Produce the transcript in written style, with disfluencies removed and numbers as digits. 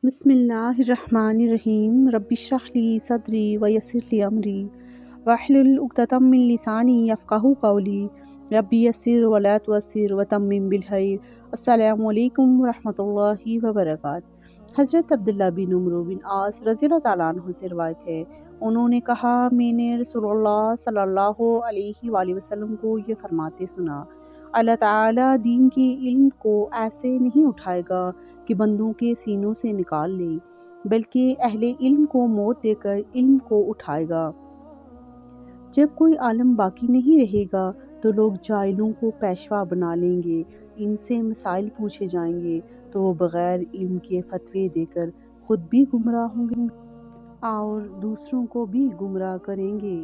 بسم اللہ الرحمن الرحیم رب اشرح لی صدری ویسر لی امری واحلل عقدۃ من لسانی یفقہوا قولی رب یسر ولا تعسر وتمم بالخیر۔ السلام علیکم ورحمۃ اللہ وبرکاتہ۔ حضرت عبداللہ بن عمرو بن عاص رضی اللہ تعالیٰ عنہ سے روایت ہے، انہوں نے کہا، میں نے رسول اللہ صلی اللہ علیہ وآلہ وسلم کو یہ فرماتے سنا، اللہ تعالیٰ دین کے علم کو ایسے نہیں اٹھائے گا کہ بندوں کے سینوں سے نکال لے، بلکہ اہل علم کو موت دے کر علم کو اٹھائے گا۔ جب کوئی عالم باقی نہیں رہے گا تو لوگ جاہلوں کو پیشوا بنا لیں گے، ان سے مسائل پوچھے جائیں گے تو وہ بغیر علم کے فتوے دے کر خود بھی گمراہ ہوں گے اور دوسروں کو بھی گمراہ کریں گے۔